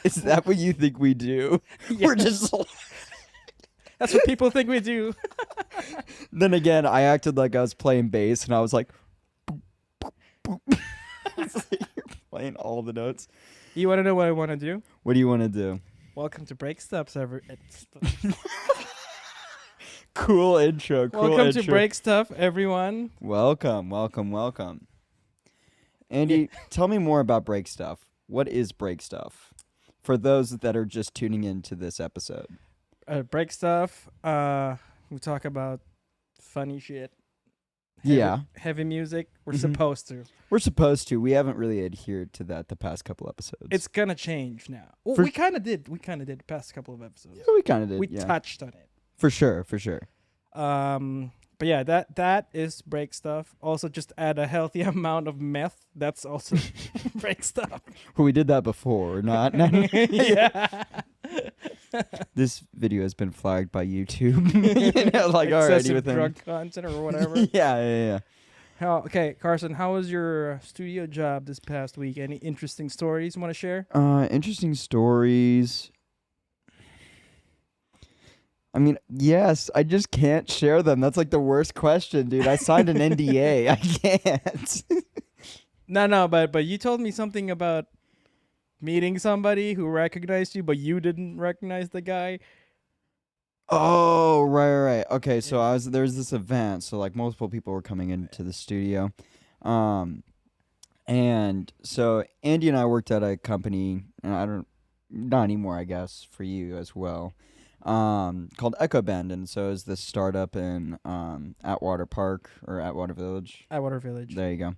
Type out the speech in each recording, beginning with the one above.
Is that what you think we do? Yeah. We're just. That's what people think we do. Then again, I acted like I was playing bass, and I was like, boop, boop, boop. It's like you're playing all the notes. You want to know what I want to do? What do you want to do? Welcome to Breakstuff, Cool intro. Welcome to Breakstuff, everyone. Welcome. Andy, tell me more about Breakstuff. What is Breakstuff? For those that are just tuning into this episode. Breakstuff. We talk about funny shit. Heavy music. We're supposed to. We're supposed to. We haven't really adhered to that the past couple episodes. It's gonna change now. Well, we kind of did. We kind of did the past couple of episodes. Yeah, we kind of did. We touched on it. For sure. But yeah, that is Breakstuff. Also, just add a healthy amount of meth. That's also Breakstuff. Well, we did that before, not. Yeah. This video has been flagged by YouTube. Already excessive within drug content or whatever. Yeah. Okay, Carson, how was your studio job this past week? Any interesting stories you want to share? Interesting stories. I mean, yes, I just can't share them. That's like the worst question, dude. I signed an NDA. I can't. No, but you told me something about meeting somebody who recognized you, but you didn't recognize the guy. Oh, right. Okay, so there was this event, so like multiple people were coming into the studio. And so Andy and I worked at a company, and not anymore, I guess, for you as well. Called Echo Bend, and so is this startup in Atwater Park or Atwater Village. Atwater Village. There you go.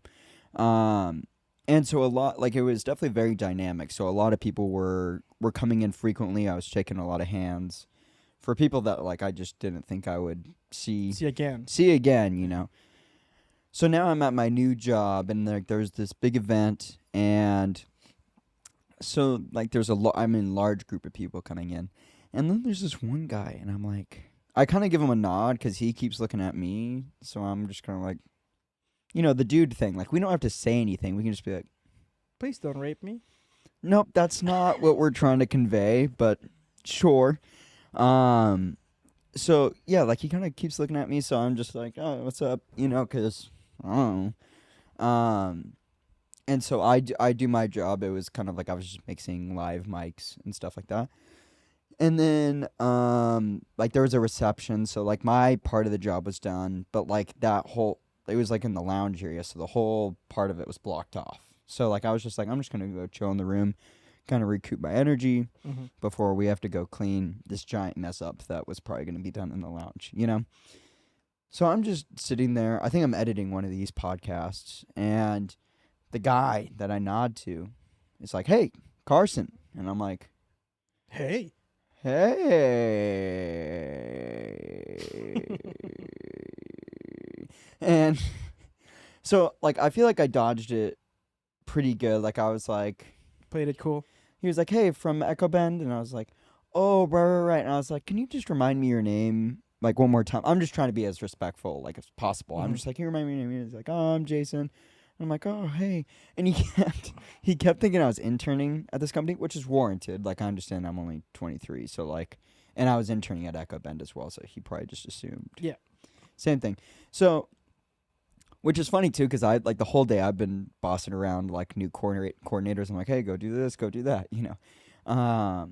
And so it was definitely very dynamic. So a lot of people were coming in frequently. I was shaking a lot of hands for people that like I just didn't think I would see again. So now I'm at my new job, and there's this big event, and so like I'm in a large group of people coming in. And then there's this one guy, and I'm like, I kind of give him a nod because he keeps looking at me. So I'm just kind of like, the dude thing. Like, we don't have to say anything. We can just be like, please don't rape me. Nope, that's not what we're trying to convey, but sure. So, yeah, like, he kind of keeps looking at me. So I'm just like, oh, what's up? Because, I don't know. And so I do my job. It was kind of like I was just mixing live mics and stuff like that. And then, there was a reception, so, my part of the job was done, but, it was, in the lounge area, so the whole part of it was blocked off. So, I was just I'm just going to go chill in the room, kind of recoup my energy before we have to go clean this giant mess up that was probably going to be done in the lounge, So, I'm just sitting there. I think I'm editing one of these podcasts, and the guy that I nod to is like, hey, Carson. And I'm like, Hey. And so, I feel like I dodged it pretty good. I was like... Played it cool. He was like, hey, from Echo Bend. And I was like, oh, right. And I was like, can you just remind me your name, one more time? I'm just trying to be as respectful, as possible. I'm just like, can you remind me your name? And he's like, oh, I'm Jason. I'm like, oh, hey. And he kept thinking I was interning at this company, which is warranted. I understand I'm only 23. So, and I was interning at Echo Bend as well. So he probably just assumed. Yeah. Same thing. So, which is funny, too, because the whole day I've been bossing around, new coordinators. I'm like, hey, go do this, go do that, And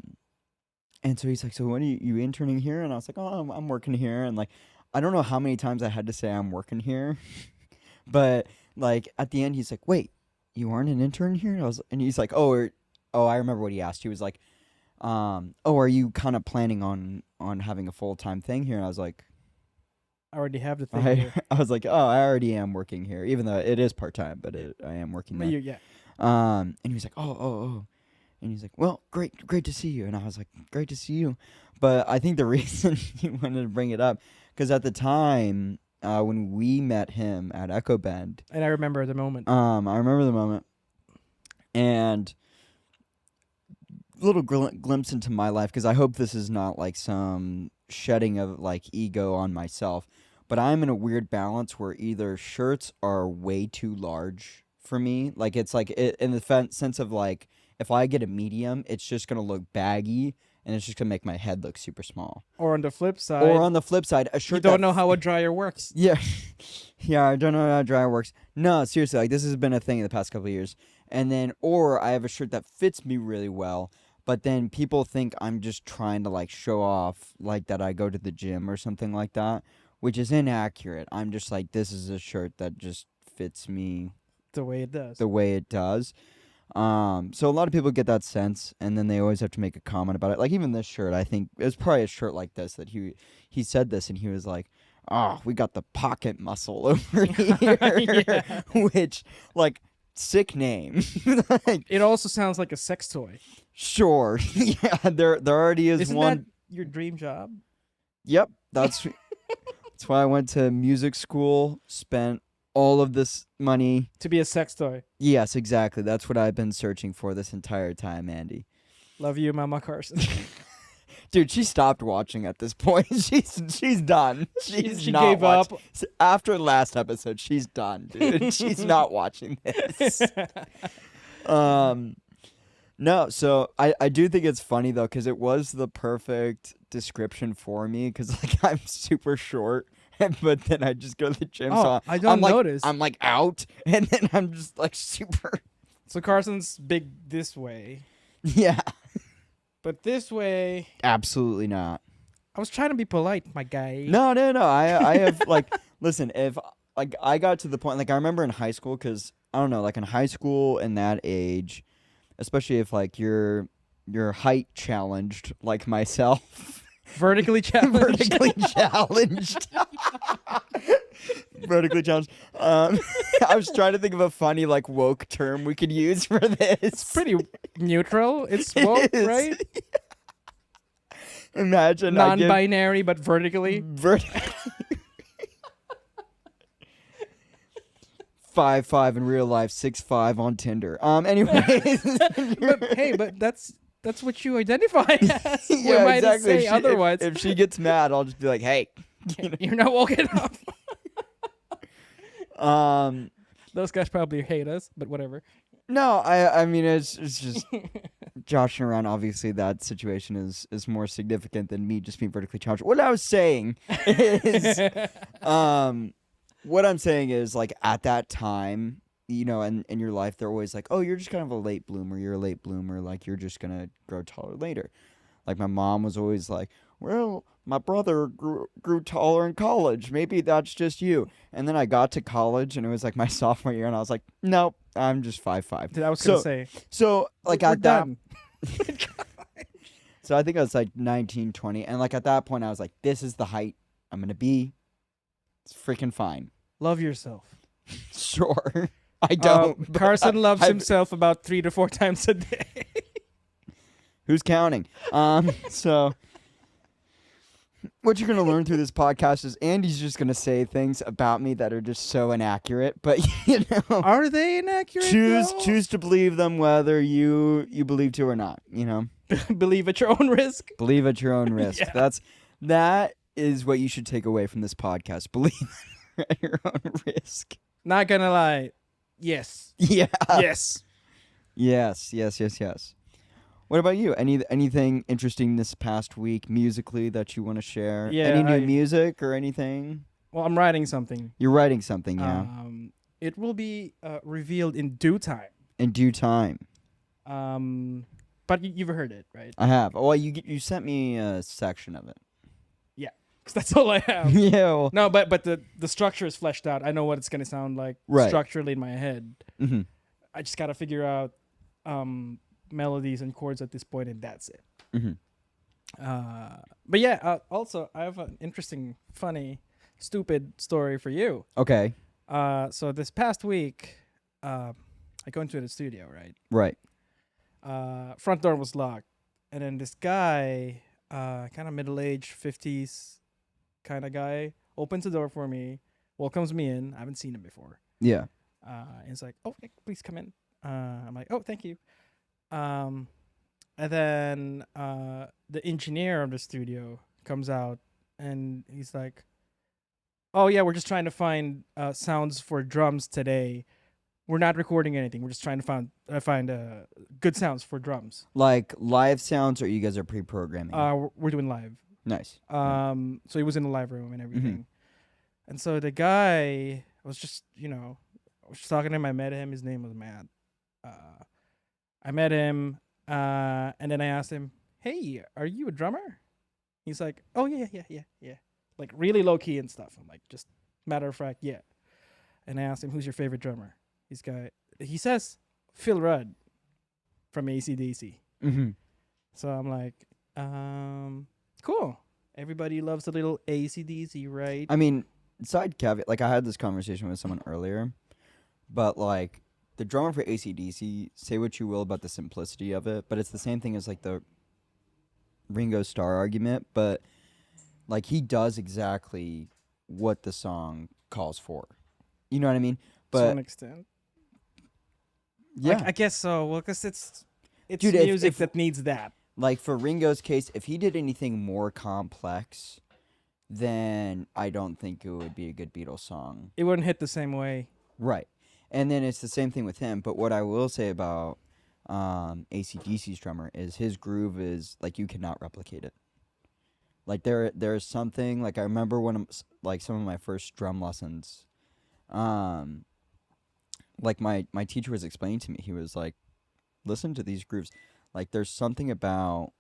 so he's like, so when are you interning here? And I was like, oh, I'm working here. And, I don't know how many times I had to say I'm working here. But... at the end, he's like, wait, you aren't an intern here? And he's like, I remember what he asked. He was like, are you kind of planning on having a full-time thing here? And I was like, I already have the thing here. I was like, oh, I already am working here, even though it is part-time, but I am working there. Yeah. And he was like, oh. And he's like, well, great to see you. And I was like, great to see you. But I think the reason he wanted to bring it up, because at the time... when we met him at Echo Bend. And I remember the moment. And a little glimpse into my life, because I hope this is not some shedding of ego on myself. But I'm in a weird balance where either shirts are way too large for me. It's in the sense of if if I get a medium, it's just gonna look baggy and it's just gonna make my head look super small. Or on the flip side, Or on the flip side, a shirt you don't that know how a dryer works. yeah, yeah, I don't know how dryer works. No, seriously, like this has been a thing in the past couple of years. And then, or I have a shirt that fits me really well, but then people think I'm just trying to like show off, like that I go to the gym or something like that, which is inaccurate. I'm just like, this is a shirt that just fits me The way it does. the way it does. So a lot of people get that sense, and then they always have to make a comment about it. Like even this shirt, I think it was probably a shirt like this that he said this, and he was like, "Oh, we got the pocket muscle over here," which like sick name. Like, It also sounds like a sex toy. sure, yeah, there already is Isn't one. that your dream job? Yep, that's why I went to music school, spent all of this money. To be a sex toy. Yes, exactly. That's what I've been searching for this entire time, Andy. Love you, Mama Carson. Dude, she stopped watching at this point. She's done. She's she not gave watch- up. After last episode, she's done, dude. She's not watching this. No, so I do think it's funny though, because it was the perfect description for me, because like I'm super short, but then I just go to the gym. Oh, so I don't notice. I'm like out, and then I'm just like super. So Carson's big this way, Yeah, but this way. absolutely not. I was trying to be polite, my guy. No. I have like, listen, if like I got to the point, like I remember in high school, because I don't know, like in high school in that age, especially if like you're height challenged like myself. Vertically challenged. Vertically challenged. Vertically challenged. I was trying to think of a funny like woke term we could use for this. It's pretty neutral. It's It woke, is. right? Imagine I give Non-binary, but vertically. 5'5" in real life, 6'5" on Tinder. Anyways. but that's what you identify as. Yeah, Who am I to exactly. say otherwise? If she gets mad, I'll just be like, hey. You're not woke enough. Um Those guys probably hate us, but whatever. No, I mean it's just joshing around. Obviously, that situation is more significant than me just being vertically challenged. What I was saying is, what I'm saying is like at that time, you know, in your life, they're always like, oh, you're just kind of a late bloomer. You're a late bloomer. Like you're just gonna grow taller later. Like my mom was always like, well, my brother grew taller in college. Maybe that's just you. And then I got to college, and it was like my sophomore year, and I was like, nope, I'm just 5'5". Dude, I was gonna say. So like We're at that, done. so I think I was like 19, 20, and like at that point, I was like, this is the height I'm gonna be. It's freaking fine. Love yourself. Sure, I don't. but Carson loves I- himself about 3 to 4 times a day. Who's counting? So what you're gonna learn through this podcast is Andy's just gonna say things about me that are just so inaccurate, but you know, Are they inaccurate? though? choose to believe them whether you believe to or not. You know, Believe at your own risk. believe at your own risk. Yeah. That is what you should take away from this podcast. Believe at your own risk. Not gonna lie. Yes. Yeah. Yes. Yes. What about you? Anything interesting this past week musically that you want to share? Yeah, Any new music or anything? Well, I'm writing something. You're writing something, yeah. It will be revealed in due time. In due time. But you've heard it, right? I have. Oh, well, you sent me a section of it. Yeah. 'Cause that's all I have. Yeah. Well, No, but the structure is fleshed out. I know what it's gonna sound like Right. structurally in my head. mhm. I just gotta figure out melodies and chords at this point, and that's it. Mhm. But yeah, also I have an interesting, funny, stupid story for you. Okay. So this past week, I go into the studio, right? Right. Front door was locked, and then this guy, kind of middle-aged, 50s kind of guy, opens the door for me, welcomes me in. I haven't seen him before. Yeah. And he's like, "Oh, please come in." I'm like, "Oh, thank you." And then the engineer of the studio comes out, and he's like, "Oh yeah, we're just trying to find sounds for drums today. We're not recording anything. We're just trying to find good sounds for drums. Like live sounds, or you guys are pre-programming? We're doing live. Nice. So he was in the live room and Mm-hmm. everything. And so the guy was just, I was just talking to him. I met him. His name was Matt. I met him, and then I asked him, "Hey, are you a drummer?" He's like, "Oh yeah, yeah." Like really low key and stuff. I'm like, just matter of fact, yeah. And I asked him, "Who's your favorite drummer?" He says Phil Rudd from ACDC. Mm-hmm. So I'm like, cool. Everybody loves a little ACDC, right? I mean, side caveat, like I had this conversation with someone earlier, but like the drummer for ACDC, say what you will about the simplicity of it, but it's the same thing as like the Ringo Starr argument, but like he does exactly what the song calls for. You know what I mean? To an But extent. yeah, I guess so. Well, because it's Dude, music if that needs that. like for Ringo's case, if he did anything more complex, then I don't think it would be a good Beatles song. It wouldn't hit the same way. Right. And then it's the same thing with him. But what I will say about ACDC's drummer is his groove is like you cannot replicate it. Like there's something like I remember like some of my first drum lessons, like my teacher was explaining to me. He was like, listen to these grooves. Like there's something about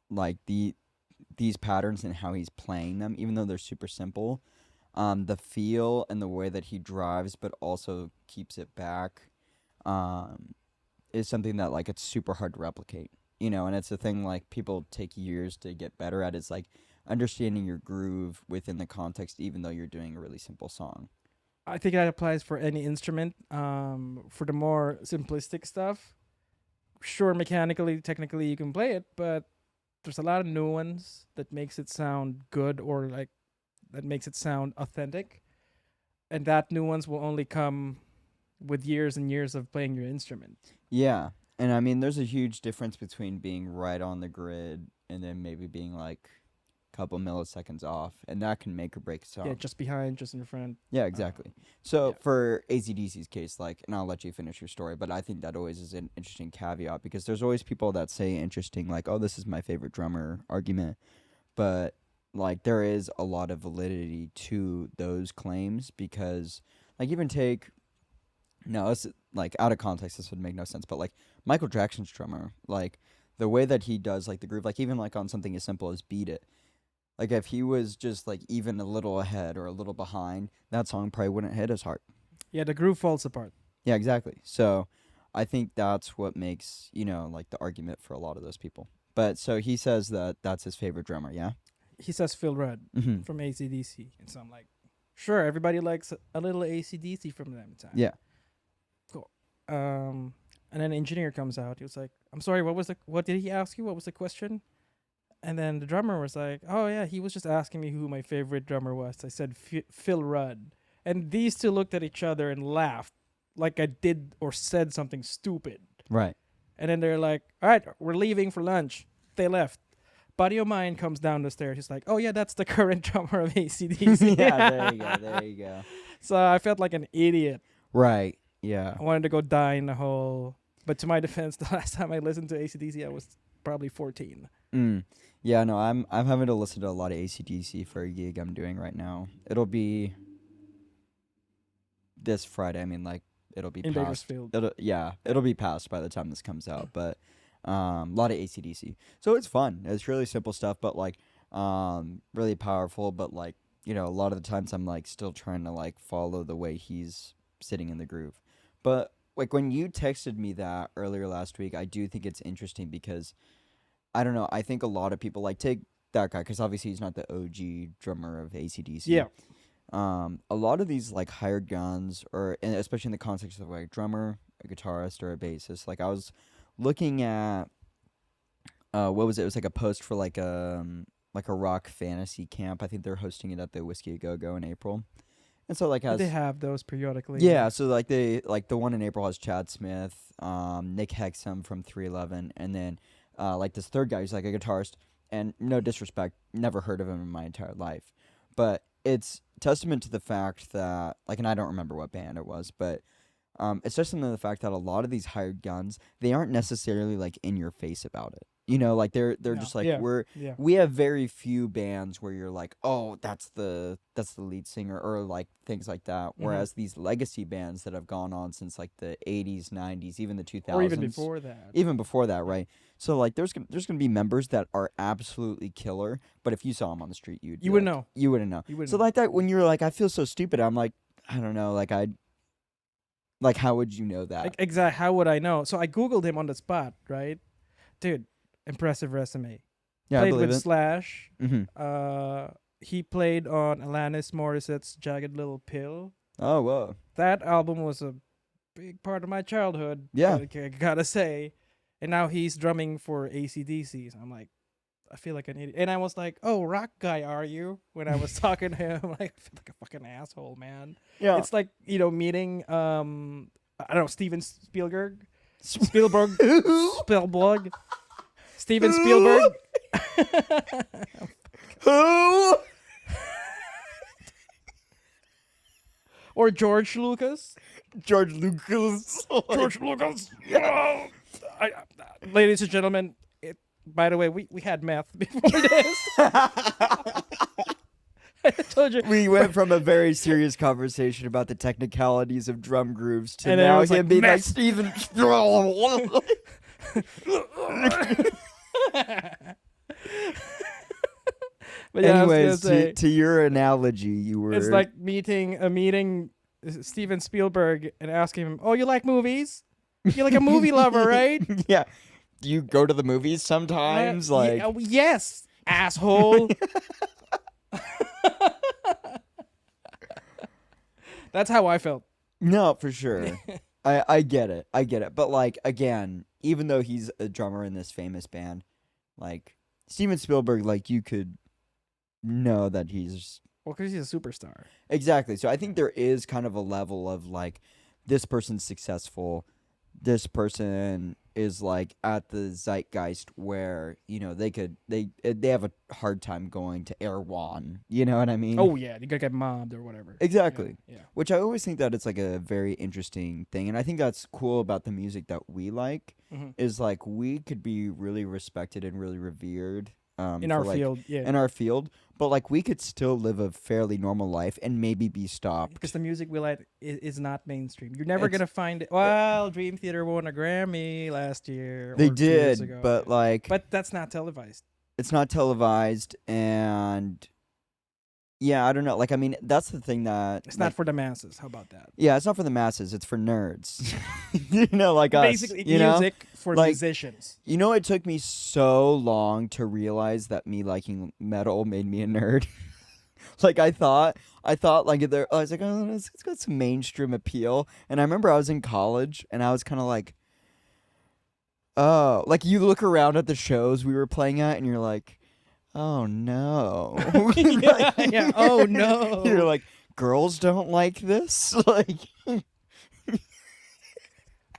like these patterns and how he's playing them, even though they're super simple. The feel and the way that he drives, but also keeps it back, is something that like it's super hard to replicate. And it's a thing like people take years to get better at. Is like understanding your groove within the context, even though you're doing a really simple song. I think that applies for any instrument. For the more simplistic stuff, sure, mechanically, technically, you can play it, but there's a lot of nuance that makes it sound good, or like that makes it sound authentic, and that nuance will only come with years and years of playing your instrument. Yeah, and I mean, there's a huge difference between being right on the grid and then maybe being like a couple milliseconds off, and that can make or break a song. Yeah, just behind, just in front. Yeah, exactly. So yeah. for ACDC's case, like, and I'll let you finish your story, but I think that always is an interesting caveat because there's always people that say interesting, like, oh, this is my favorite drummer argument, but like there is a lot of validity to those claims because, like, even take, no, it's like out of context, this would make no sense, but like Michael Jackson's drummer, like the way that he does like the groove, like even like on something as simple as Beat It. Like, if he was just, like, even a little ahead or a little behind, that song probably wouldn't hit as hard. Yeah, the groove falls apart. Yeah, exactly. So, I think that's what makes, like, the argument for a lot of those people. But, so he says that that's his favorite drummer, yeah? He says Phil Rudd Mm-hmm. from ACDC. And so I'm like, sure, everybody likes a little ACDC from them time. Yeah. Cool. And then an engineer comes out. He was like, I'm sorry, what did he ask you? What was the question? And then the drummer was like, oh, yeah, he was just asking me who my favorite drummer was. I said, Phil Rudd. And these two looked at each other and laughed like I did or said something stupid. Right. And then they're like, all right, we're leaving for lunch. They left. Buddy of mine comes down the stairs. He's like, oh, yeah, that's the current drummer of ACDC. Yeah, there you go. So I felt like an idiot. Right, yeah. I wanted to go die in the hole. But to my defense, the last time I listened to ACDC, I was probably 14. Yeah, no, I'm having to listen to a lot of ACDC for a gig I'm doing right now. It'll be this Friday. I mean, like, it'll be in past. Bakersfield. It'll be past by the time this comes out. But a lot of ACDC. So it's fun. It's really simple stuff, but like really powerful. But like, a lot of the times I'm like still trying to like follow the way he's sitting in the groove. But like when you texted me that earlier last week, I do think it's interesting because I don't know. I think a lot of people like take that guy because obviously he's not the OG drummer of ACDC. Yeah. A lot of these like hired guns, or and especially in the context of like a drummer, a guitarist, or a bassist. Like I was looking at, what was it? It was like a post for like a rock fantasy camp. I think they're hosting it at the Whiskey A Go Go in April. And so like They have those periodically. yeah, so like the one in April has Chad Smith, Nick Hexum from 311, and then like this third guy who's like a guitarist, and no disrespect, never heard of him in my entire life, but it's testament to the fact that like, and I don't remember what band it was, but It's just the fact that a lot of these hired guns, they aren't necessarily like in your face about it. You know, like they're No. just like Yeah. we have very few bands where you're like, oh, that's the lead singer or like things like that. Whereas these legacy bands that have gone on since like the 80s, 90s, even the 2000s, Or even before that. even before that, right? So like there's gonna be members that are absolutely killer, but if you saw them on the street, you wouldn't know. You wouldn't know. You wouldn't So know. like that when you're like, I feel so stupid. I'm like, I don't know, like how would you know that? Exactly. How would I know? So I Googled him on the spot, right? Dude, impressive resume. Yeah, I Played believe with it. Slash. Mm-hmm. He played on Alanis Morissette's Jagged Little Pill. Oh, whoa. That album was a big part of my childhood. Yeah. I gotta say. And now he's drumming for ACDC. So I'm like, I feel like an idiot. And I was like, oh, rock guy, are you? When I was talking to him, like, I feel like a fucking asshole, man. Yeah. It's like, meeting, I don't know, Steven Spielberg. Spielberg. Steven Spielberg. Who? Or George Lucas. George Lucas. George Lucas. Oh, ladies and gentlemen, by the way, we had meth before this. I told you. We went from a very serious conversation about the technicalities of drum grooves to And then it now was him like, being like meth. Steven. But yeah, Anyways, I was gonna say, to your analogy, you were. it's like meeting Steven Spielberg and asking him, "Oh, you like movies? You're like a movie lover, right?" Yeah. Do you go to the movies sometimes? Like. Yeah, yes, asshole. That's how I felt. No, for sure. I get it. I get it. But like again, even though he's a drummer in this famous band, like Steven Spielberg, like you could know that he's Well, because he's a superstar. exactly. So I think there is kind of a level of like this person's successful. This person is like at the zeitgeist where they have a hard time going to Erewhon. You know what I mean? Oh yeah, you gotta get mobbed or whatever. Exactly. Yeah. Which I always think that it's like a very interesting thing, and I think that's cool about the music that we like is like we could be really respected and really revered In for, our like, field, yeah. in our field, but like we could still live a fairly normal life and maybe be stopped. Because the music we like is not mainstream. You're never It's- gonna find it. Well, Dream Theater won a Grammy last year. They or 2 years did, ago. but like But that's not televised. it's not televised, and yeah, I don't know. Like I mean, that's the thing that It's not for the masses. How about that? yeah, it's not for the masses. It's for nerds. Like us. Basically, you know? music for Like- musicians. You know, it took me so long to realize that me liking metal made me a nerd. Like I thought like I was like, oh, it's got some mainstream appeal. And I remember I was in college and I was kind of like, oh, like you look around at the shows we were playing at and you're like, oh no. Yeah. Oh no. You're like, girls don't like this. Like,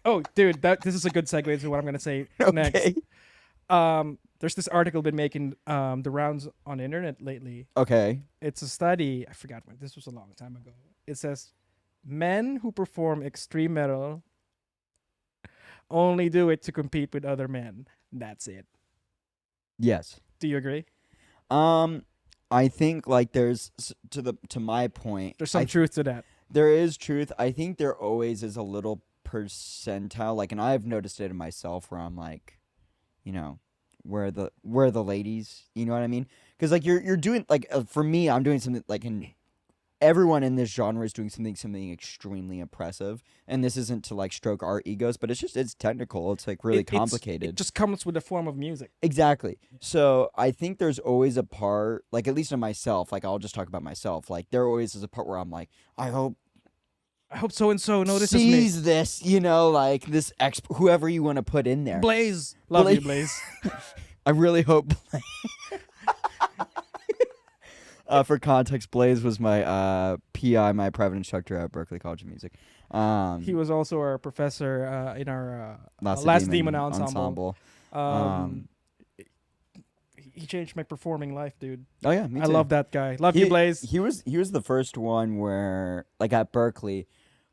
Oh, dude, this is a good segue to what I'm gonna say next. okay, There's this article been making the rounds on the internet lately. okay. It's a study. I forgot when. This was a long time ago. It says men who perform extreme metal only do it to compete with other men. That's it. Yes. Do you agree? I think like there's to my point. There's some I truth to that. There is truth. I think there always is a little percentile, like, and I've noticed it in myself where I'm like, where the ladies, you know what I mean? Because like you're doing like for me, I'm doing something like everyone in this genre is doing something extremely impressive, and this isn't to like stroke our egos, but it's technical. It's like really complicated. It just comes with the form of music. Exactly. So I think there's always a part, like at least in myself, like I'll just talk about myself. Like there always is a part where I'm like, I hope so and so notices me. sees this, like this whoever you want to put in there. Blaze, love you, Blaze. I really hope. For context, Blaze was my PI, my private instructor at Berklee College of Music. He was also our professor in our Lacedaemon ensemble. He changed my performing life, dude. Oh yeah, me too. I love that guy. Love you, Blaze. He was the first one where, like at Berklee,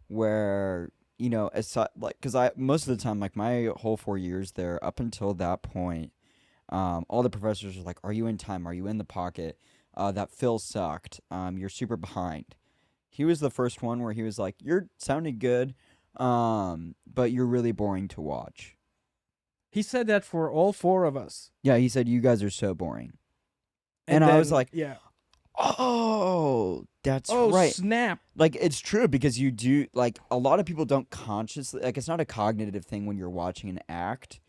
where because I most of the time, like my whole 4 years there, up until that point, all the professors are like, "Are you in time? Are you in the pocket? That fill sucked. You're super behind." He was the first one where he was like, "You're sounding good, but you're really boring to watch." He said that for all 4 of us. Yeah, he said, "You guys are so boring," and I was like, yeah. "Oh, that's Oh, right." snap. Like, it's true because you do, like, a lot of people don't consciously, like, it's not a cognitive thing when you're watching an act,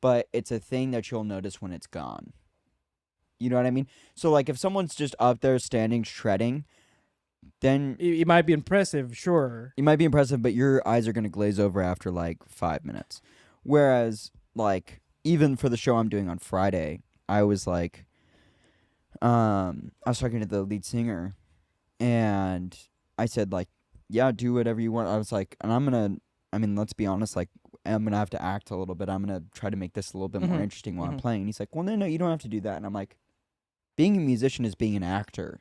but it's a thing that you'll notice when it's gone. You know what I mean? So, like, if someone's just up there standing shredding, then It might be impressive, sure. it might be impressive, but your eyes are going to glaze over after, like, 5 minutes. Whereas, like, even for the show I'm doing on Friday, I was like, I was talking to the lead singer, and I said, like, yeah, do whatever you want. I was like, and let's be honest, like, I'm going to have to act a little bit. I'm going to try to make this a little bit more interesting while I'm playing. And he's like, well, no, you don't have to do that. And I'm like, being a musician is being an actor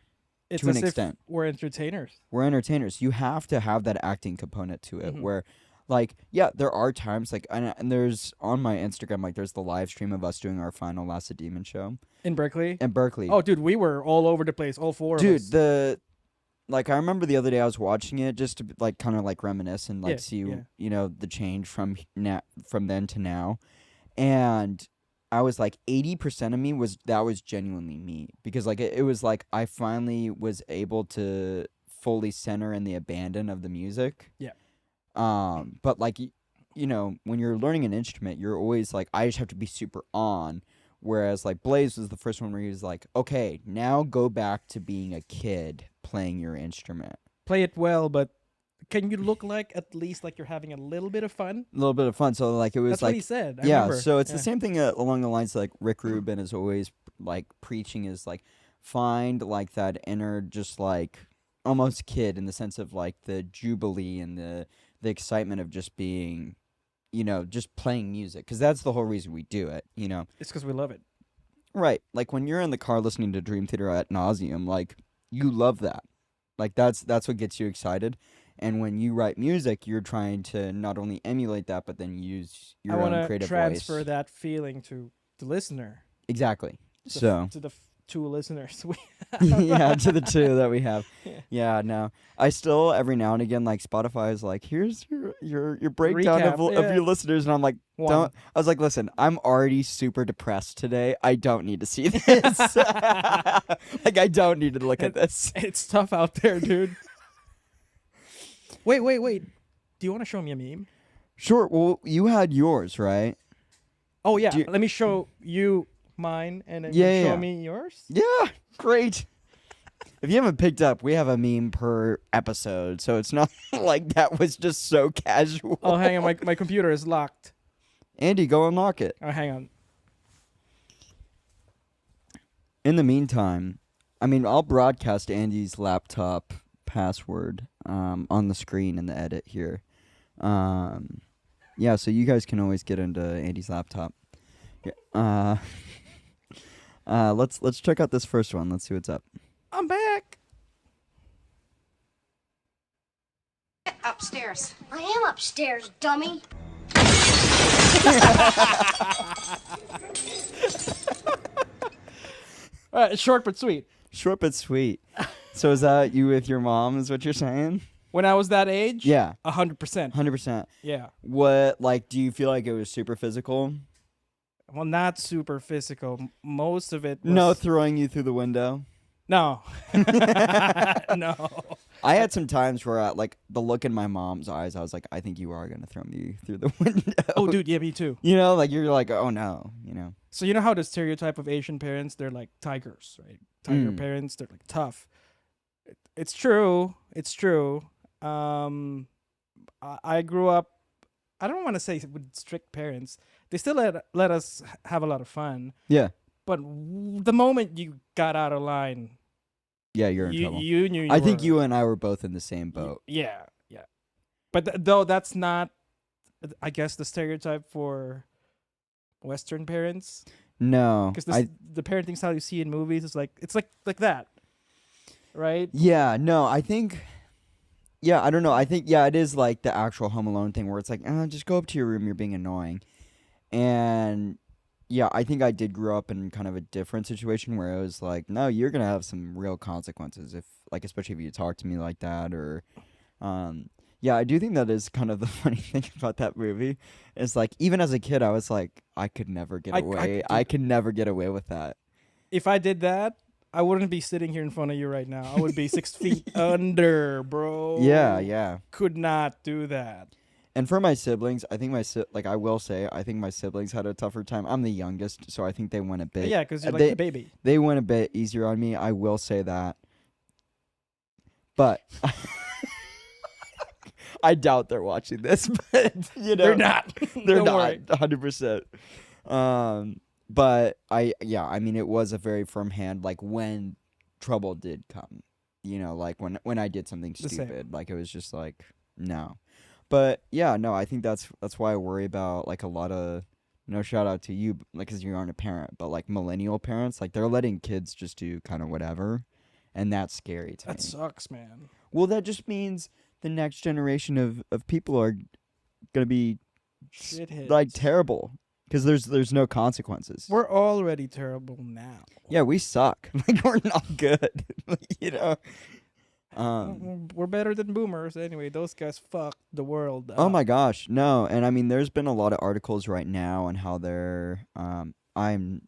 to an extent. We're entertainers. We're entertainers. You have to have that acting component to it where, like, yeah, there are times, like, and there's, on my Instagram, like, there's the live stream of us doing our final Lacedaemon show. In Berkeley? In Berkeley. Oh, dude, we were all over the place, all 4 of us. Dude, like, I remember the other day I was watching it just to, like, kind of, like, reminisce and, like, see, you know, the change from then to now. And I was, like, 80% of me was genuinely me. Because, like, it was, like, I finally was able to fully center in the abandon of the music. Yeah. But, like, you know, when you're learning an instrument, you're always, like, I just have to be super on. Whereas, like, Blaze was the first one where he was like, okay, now go back to being a kid playing your instrument. Play it well, but can you look like at least like you're having a little bit of fun? A little bit of fun. So, like, it was That's like... what he said. I yeah, remember. so it's the same thing along the lines like Rick Rubin is always, like, preaching is, like, find, like, that inner just, like, almost kid in the sense of, like, the jubilee and the excitement of just being... you know, just playing music, because that's the whole reason we do it, you know? It's because we love it. Right. Like, when you're in the car listening to Dream Theater ad nauseum, like, you love that. Like, that's what gets you excited. And when you write music, you're trying to not only emulate that, but then use your own creative voice. I want to transfer that feeling to the listener. Exactly. To the 2 listeners we have. Yeah, to the 2 that we have. Yeah, no. I still, every now and again, like, Spotify is like, here's your breakdown Recap, of your listeners. And I'm like, I was like, listen, I'm already super depressed today. I don't need to see this. Like, I don't need to look at this. It's tough out there, dude. Wait. Do you want to show me a meme? Sure. Well, you had yours, right? Oh, yeah. Let me show you mine, and then you show me yours? Yeah, great. If you haven't picked up, we have a meme per episode, so it's not like that was just so casual. Oh, hang on. My computer is locked. Andy, go unlock it. Oh, hang on. In the meantime, I mean, I'll broadcast Andy's laptop password on the screen in the edit here. Yeah, so you guys can always get into Andy's laptop. Let's check out this first one. Let's see what's up. I'm back. Upstairs. I am upstairs, dummy. All right, short but sweet. Short but sweet. So is that you with your mom, is what you're saying? When I was that age? Yeah. 100%. 100%. Yeah. What, like, do you feel like it was super physical? Well, not super physical. Most of it was... No throwing you through the window? No. No. I had some times where, like, the look in my mom's eyes, I was like, I think you are going to throw me through the window. Oh, dude, yeah, me too. You know, like, you're like, oh, no, you know. So you know how the stereotype of Asian parents, they're like tigers, right? Tiger parents, they're like tough. It's true. It's true. I grew up, I don't want to say with strict parents. They still let us have a lot of fun. Yeah. But the moment you got out of line, yeah, you're in trouble. You knew. I think you and I were both in the same boat. Yeah. But though that's not, I guess, the stereotype for Western parents. No, because the parenting style you see in movies is like it's like that, right? Yeah. No, I think Yeah, I don't know. I think it is like the actual Home Alone thing where it's like, just go up to your room. You're being annoying, and yeah, I think I did grow up in kind of a different situation where it was like, no, you're gonna have some real consequences if, like, especially if you talk to me like that or, yeah, I do think that is kind of the funny thing about that movie. It's like even as a kid, I was like, I could never get away. I could never get away with that. If I did that, I wouldn't be sitting here in front of you right now. I would be 6 feet under, bro. Yeah. Could not do that. And for my siblings, I think I will say, I think my siblings had a tougher time. I'm the youngest, so I think they went a bit. Yeah, because you're like the baby. They went a bit easier on me. I will say that. But I doubt they're watching this. But they're not. They're Don't not. worry. 100%. But I mean, it was a very firm hand. Like when trouble did come, like when I did something stupid, like it was just like no. But yeah, no, I think that's why I worry about like a lot of, shout out to you, like, because you aren't a parent, but like millennial parents, like they're letting kids just do kind of whatever, and that's scary to me. That sucks, man. Well, that just means the next generation of people are gonna be Shitheads. like terrible because there's no consequences. We're already terrible now. Yeah, we suck. Like we're not good. We're better than boomers anyway. Those guys fucked the world up. Oh my gosh, no. And I mean, there's been a lot of articles right now on how they're. I'm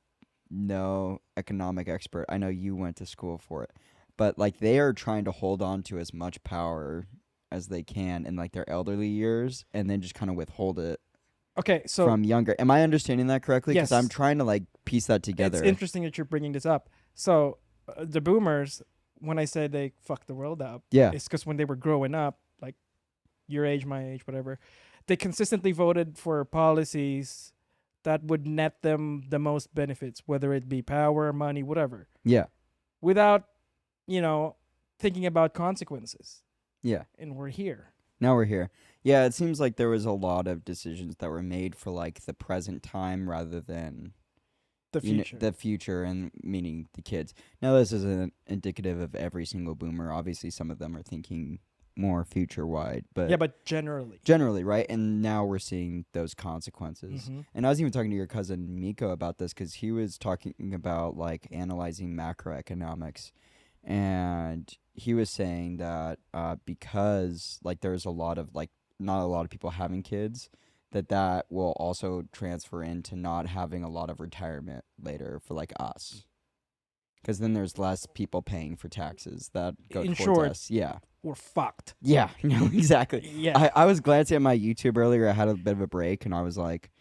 no economic expert. I know you went to school for it, but like they are trying to hold on to as much power as they can in like their elderly years, and then just kind of withhold it. Okay, so from younger. Am I understanding that correctly? Because Yes. I'm trying to like piece that together. It's interesting that you're bringing this up. So the boomers, when I said they fucked the world up, Yeah. it's because when they were growing up, like your age, my age, whatever, they consistently voted for policies that would net them the most benefits, whether it be power, money, whatever, Yeah. without, thinking about consequences. Yeah. And we're here. Now we're here. Yeah, it seems like there was a lot of decisions that were made for like the present time rather than The future. the future, and meaning the kids. Now this isn't indicative of every single boomer. Obviously, some of them are thinking more future wide, but yeah, but generally. generally, right? And now we're seeing those consequences. Mhm. And I was even talking to your cousin Miko about this because he was talking about like analyzing macroeconomics, and he was saying that because like there's a lot of like not a lot of people having kids, that will also transfer into not having a lot of retirement later for like us, because then there's less people paying for taxes that go In towards short, us. Yeah. We're fucked. Yeah, no, exactly. Yeah. I was glancing at my YouTube earlier. I had a bit of a break, and I was like,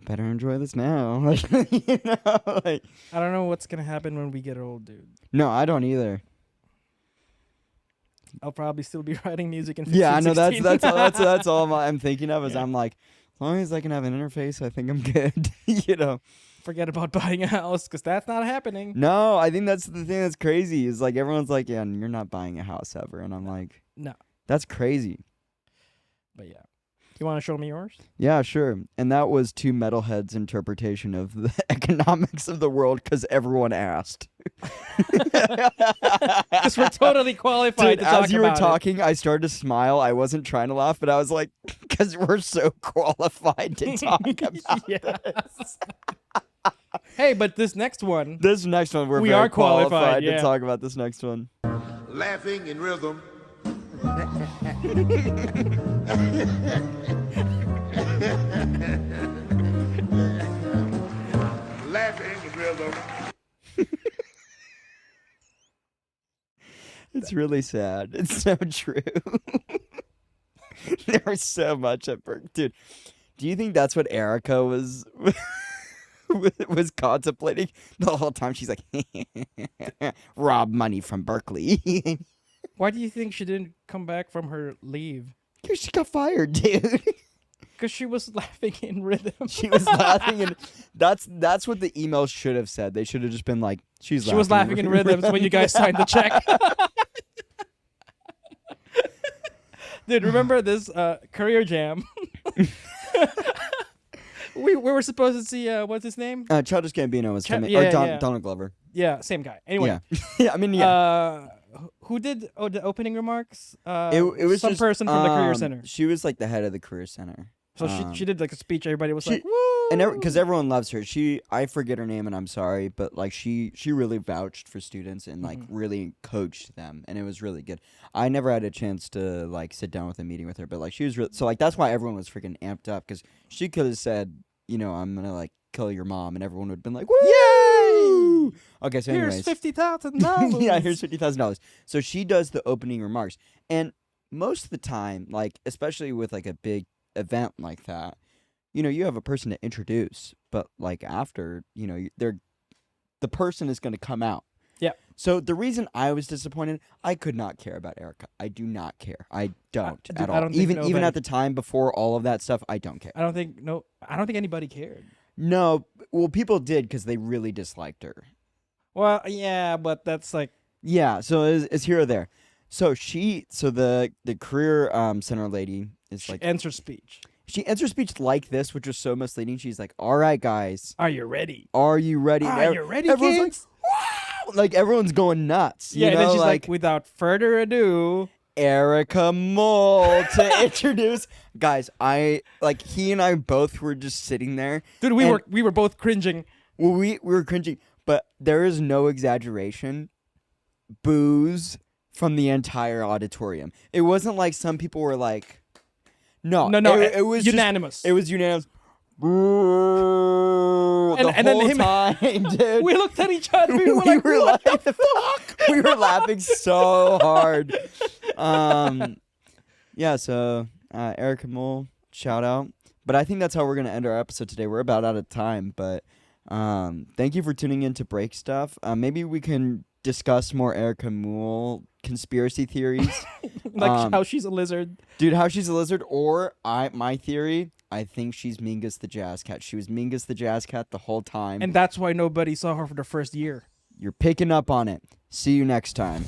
better enjoy this now. Like, like, I don't know what's going to happen when we get old, dude. no, I don't either. I'll probably still be writing music in 15, Yeah, I know 16. that's all I'm thinking of is Yeah. I'm like, as long as I can have an interface, I think I'm good. Forget about buying a house because that's not happening. No, I think that's the thing that's crazy is like everyone's like, yeah, you're not buying a house ever, and I'm like, No. that's crazy. But yeah. You want to show me yours? Yeah, sure. And that was two metalheads' interpretation of the economics of the world because everyone asked. Because we're totally qualified Dude, to talk as you were about it. talking, I started to smile. I wasn't trying to laugh, but I was like, because we're so qualified to talk about Yes. Hey, but this next one, this next one. We Very are qualified, to yeah. talk about this next one. Laughing in rhythm. Laughing in rhythm. It's really sad. It's so true. There was so much at Berkeley. Dude, do you think that's what Erica was was contemplating the whole time? She's like, rob money from Berkeley. why do you think she didn't come back from her leave? She got fired, dude. Because she was laughing in rhythm. She was laughing, and that's what the email should have said. They should have just been like, she was laughing in rhythms when you guys signed the check. Dude, remember this Career Jam? we were supposed to see, what's his name? Childish Gambino was coming, yeah, or yeah. Donald Glover. Yeah, same guy. Anyway. Yeah, yeah. I mean, yeah. Who did the opening remarks? It was some just, person from the career center. She was like the head of the career center. So she did like a speech. Everybody was she- like, "Woo!" And because everyone loves her, I forget her name and I'm sorry, but like she really vouched for students and like really coached them, and it was really good. I never had a chance to like sit down with a meeting with her, but like she was so like that's why everyone was freaking amped up, because she could have said, you know, I'm gonna like kill your mom, and everyone would have been like, woo! Yay! Okay, so Here's anyways, $50,000. yeah, here's $50,000. So she does the opening remarks, and most of the time, like especially with like a big event like that, you know, you have a person to introduce, but like after, you know, the person is going to come out. Yeah. So the reason I was disappointed, I could not care about Erica. I do not care. I don't dude, at I all. don't think Even nobody- at the time before all of that stuff, I don't care. I don't think anybody cared. No, well, people did because they really disliked her. Well, yeah, but that's like Yeah. So it's here or there. So the career center lady is like, ends her speech. she ends her speech like this, which was so misleading. She's like, "All right, guys, Are you ready? are you ready?" And Are you ready, everyone's kids? like, "Wow!" Like everyone's going nuts. Yeah, you and know? then she's like, without further ado, Erica Muhl to introduce guys. He and I both were just sitting there. dude, and- we were both cringing. Well, we were cringing, but there is no exaggeration. Boos from the entire auditorium. It wasn't like some people were like, no, it was unanimous. It was unanimous. Boo, the And then whole him- time, dude. we looked at each other. We were like, what the fuck? We were laughing so hard. Yeah. So Erica Muhl, shout out. But I think that's how we're gonna end our episode today. We're about out of time, but thank you for tuning in to Breakstuff. Maybe we can discuss more Erica Muhl conspiracy theories. Like how she's a lizard. Dude, how she's a lizard, or my theory, I think she's Mingus the Jazz Cat. She was Mingus the Jazz Cat the whole time. And that's why nobody saw her for the first year. You're picking up on it. See you next time.